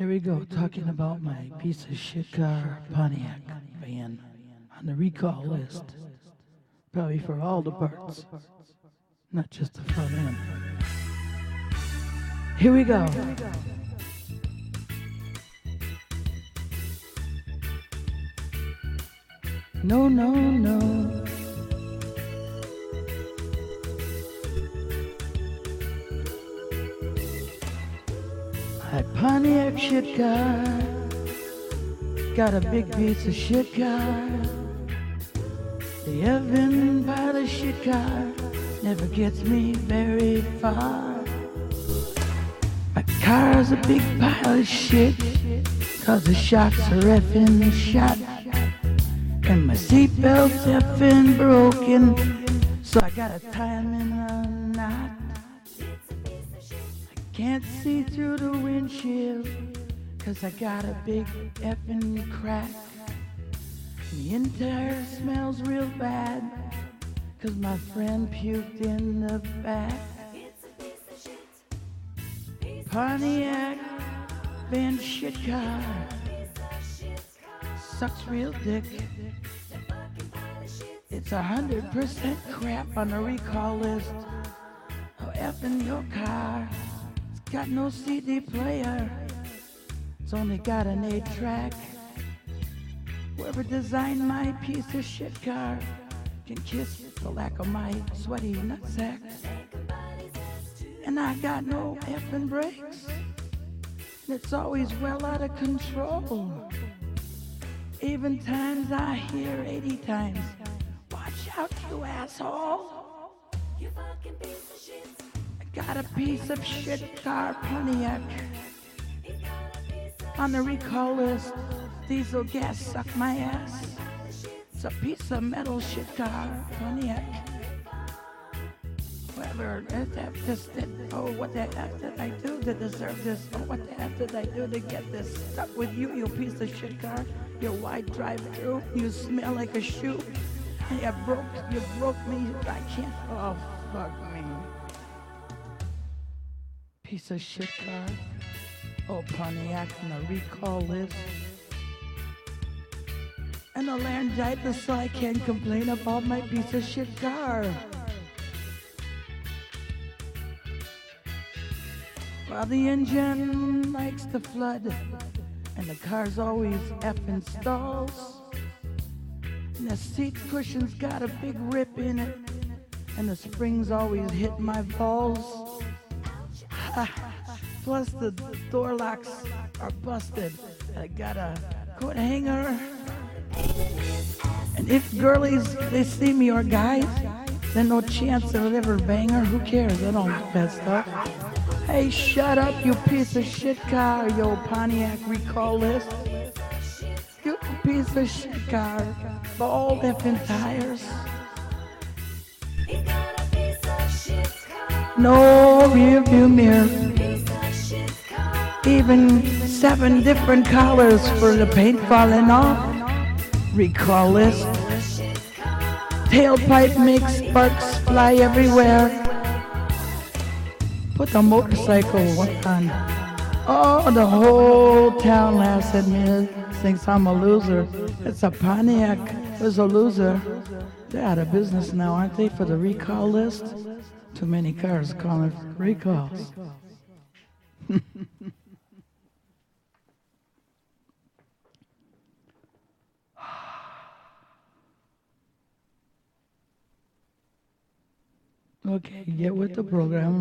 Here we go, talking about my piece of shit car, Pontiac van, on the recall list. Probably for all the parts, not just the front end. Here we go. No, no, no. My Pontiac shit car got a big piece of shit car. The Evan by the shit car never gets me very far. My car's a big pile of shit, 'cause the shocks are effing shot. And my seatbelt's effing broken, so I gotta tie 'em in a knot. I can't see through the windshield, 'cause I got a big effing crack. The interior smells real bad, 'cause my friend puked in the back. Pontiac van shit car sucks real dick. It's 100% crap on the recall list. Oh, effing your car. It's got no CD player. It's only got an 8-track. Whoever designed my piece of shit car can kiss the lack of my sweaty nutsack. And I got no effing brakes. And it's always well out of control. Even times I hear 80 times, watch out, you asshole. You fucking piece of shit. I got a piece of shit car, Pontiac. On the recall list, diesel gas suck my ass. It's a piece of metal shit car, Pontiac. Whoever, what the F did I do to deserve this? Oh, what the F did I do to get this? Stuck with you, you piece of shit car. Your wide drive-through, you smell like a shoe. And you broke me, I can't, oh, fuck me. Piece of shit car. Oh, Pontiac on the recall list. And a laryngitis, so I can't complain about my piece of shit car. Well, the engine likes to flood, and the car's always effing stalls. And the seat cushion's got a big rip in it, and the springs always hit my balls. Plus the door locks are busted. I got a coat hanger. And if girlies, they see me, or guys, then no chance they'll ever bang her. Who cares? I don't do that stuff. Hey, shut up, you piece of shit car, yo Pontiac recall list. You piece of shit car, bald effing tires. No rear view mirror. Even 7 different colors for the paint falling off. Recall list. Tailpipe makes sparks fly everywhere. Put the motorcycle on. Oh, the whole town laughs at me, thinks I'm a loser. It's a Pontiac, was a loser. They're out of business now, aren't they, for the recall list? Too many cars calling for recalls. Okay, get with the program.